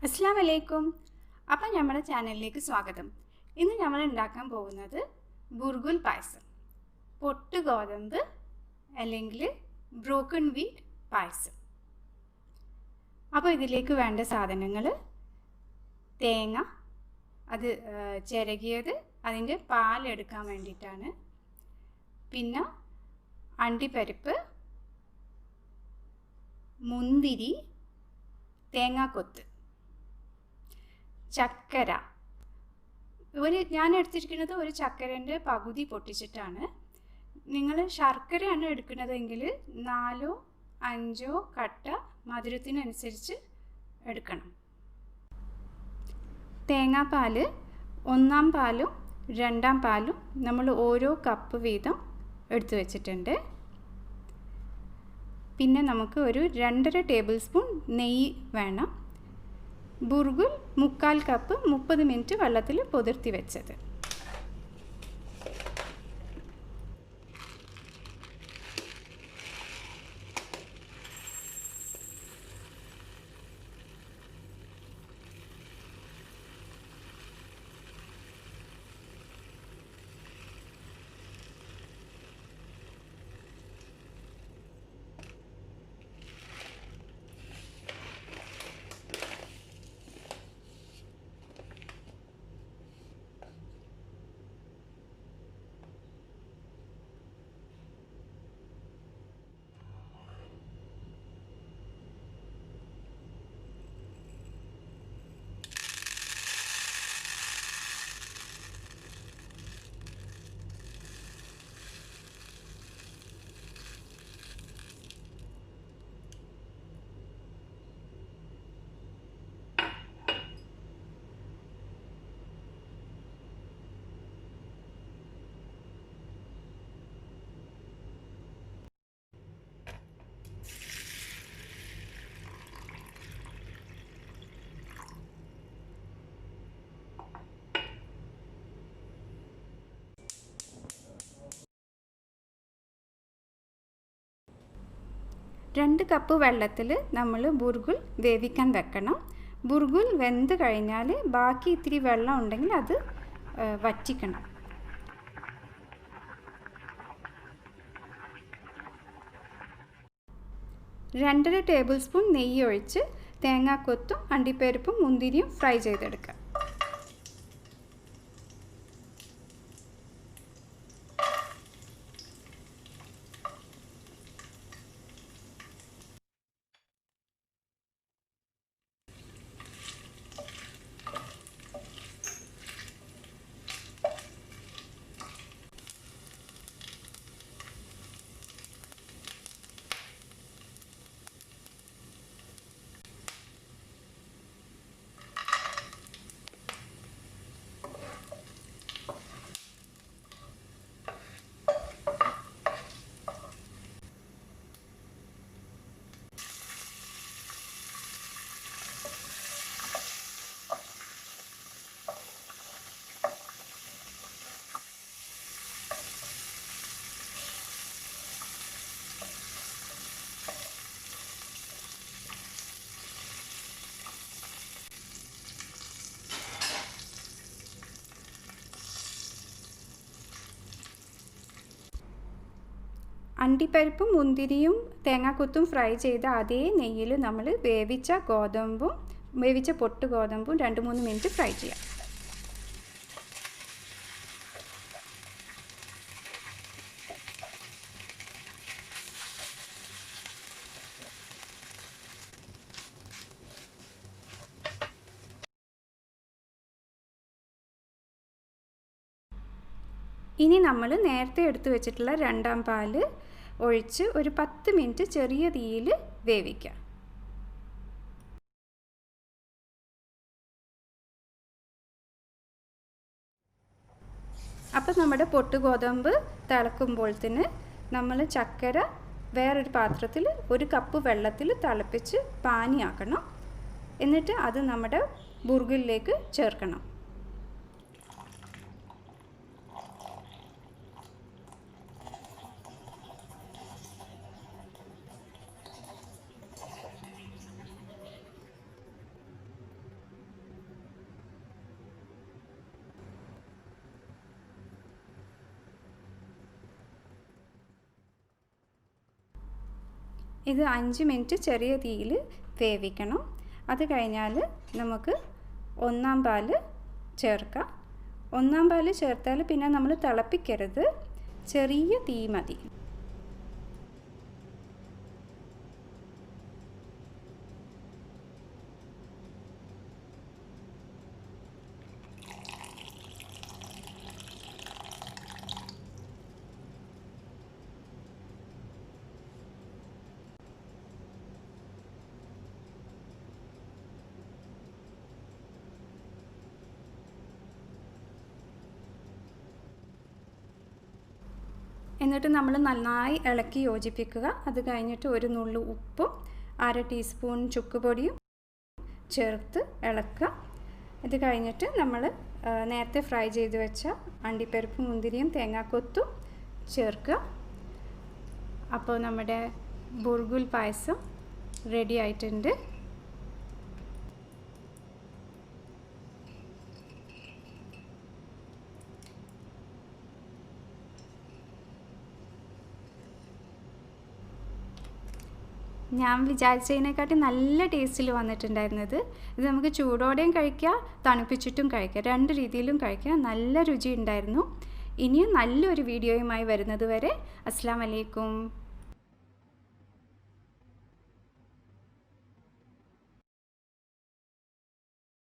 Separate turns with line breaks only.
അസ്സലാമു അലൈക്കും. അപ്പം നമ്മുടെ ചാനലിലേക്ക് സ്വാഗതം. ഇന്ന് നമ്മൾ ഉണ്ടാക്കാൻ പോകുന്നത് ബുർഗുൽ പായസം, പൊട്ട് ഗോതമ്പ് അല്ലെങ്കിൽ ബ്രോക്കൺ വീറ്റ് പായസം. അപ്പോൾ ഇതിലേക്ക് വേണ്ട സാധനങ്ങൾ: തേങ്ങ, അത് ചിരകിയത്, അതിൻ്റെ പാലെടുക്കാൻ വേണ്ടിയിട്ടാണ്. പിന്നെ അണ്ടിപ്പരിപ്പ്, മുന്തിരി, തേങ്ങാക്കൊത്ത്, ചക്കര. ഞാൻ എടുത്തിരിക്കുന്നത് ഒരു ചക്കരൻ്റെ പകുതി പൊട്ടിച്ചിട്ടാണ്. നിങ്ങൾ ശർക്കരയാണ് എടുക്കുന്നതെങ്കിൽ 4-5 കട്ട മധുരത്തിനനുസരിച്ച് എടുക്കണം. തേങ്ങാപ്പാൽ 1-ാം പാലും 2-ാം പാലും നമ്മൾ ഓരോ കപ്പ് വീതം എടുത്തു വച്ചിട്ടുണ്ട്. പിന്നെ നമുക്ക് ഒരു 2.5 ടേബിൾ സ്പൂൺ നെയ്യ് വേണം. ബുർഗുൽ 3/4 കപ്പ് 30 മിനിറ്റ് വെള്ളത്തിൽ പൊതിർത്തി വെച്ചത്. രണ്ട് കപ്പ് വെള്ളത്തിൽ നമ്മൾ ബുർഗുൽ വേവിക്കാൻ വെക്കണം. ബുർഗുൽ വെന്ത് കഴിഞ്ഞാൽ ബാക്കി ഇത്തിരി വെള്ളം ഉണ്ടെങ്കിൽ അത് വറ്റിക്കണം. രണ്ടര ടേബിൾ സ്പൂൺ നെയ്യ് ഒഴിച്ച് തേങ്ങാക്കൊത്തും അണ്ടിപ്പരിപ്പും മുന്തിരിയും ഫ്രൈ ചെയ്തെടുക്കുക. അണ്ടിപ്പരിപ്പും മുന്തിരിയും തേങ്ങാക്കൊത്തും ഫ്രൈ ചെയ്ത അതേ നെയ്യിൽ നമ്മൾ വേവിച്ച പൊട്ട് ഗോതമ്പും 2-3 മിനിറ്റ് ഫ്രൈ ചെയ്യാം. ഇനി നമ്മൾ നേരത്തെ എടുത്തു വെച്ചിട്ടുള്ള 2-ാം പാൽ ഒഴിച്ച് ഒരു 10 മിനിറ്റ് ചെറിയ തീയിൽ വേവിക്കുക. അപ്പോൾ നമ്മുടെ പൊട്ട് ഗോതമ്പ് തിളക്കുമ്പോഴത്തേന് നമ്മൾ ചക്കര വേറൊരു പാത്രത്തിൽ 1 കപ്പ് വെള്ളത്തിൽ തിളപ്പിച്ച് പാനിയാക്കണം. എന്നിട്ട് അത് നമ്മുടെ ബുർഗുലിലേക്ക് ചേർക്കണം. ഇത് 5 മിനിറ്റ് ചെറിയ തീയിൽ വേവിക്കണം. അത് കഴിഞ്ഞാൽ നമുക്ക് ഒന്നാം പാല് ചേർക്കാം. ഒന്നാം പാല് ചേർത്താൽ പിന്നെ നമ്മൾ തിളപ്പിക്കരുത്, ചെറിയ തീ മതി. എന്നിട്ട് നമ്മൾ നന്നായി ഇളക്കി യോജിപ്പിക്കുക. അത് കഴിഞ്ഞിട്ട് ഒരു നുള്ളു ഉപ്പും 1/2 ടീസ്പൂൺ ചുക്ക് പൊടിയും ചേർത്ത് ഇളക്കുക. ഇത് കഴിഞ്ഞിട്ട് നമ്മൾ നേരത്തെ ഫ്രൈ ചെയ്ത് വെച്ച അണ്ടിപ്പരിപ്പും മുന്തിരിയും തേങ്ങാക്കൊത്തും ചേർക്കുക. അപ്പോൾ നമ്മുടെ ബുർഗുൽ പായസം റെഡി ആയിട്ടുണ്ട്. ഞാൻ വിചാരിച്ചതിനെക്കാട്ടി നല്ല ടേസ്റ്റിൽ വന്നിട്ടുണ്ടായിരുന്നത്. ഇത് നമുക്ക് ചൂടോടെയും കഴിക്കാം, തണുപ്പിച്ചിട്ടും കഴിക്കാം, 2 രീതിയിലും കഴിക്കാം. നല്ല രുചി ഉണ്ടായിരുന്നു. ഇനിയും നല്ലൊരു വീഡിയോയുമായി വരുന്നത് വരെ അസ്സലാമു അലൈക്കും.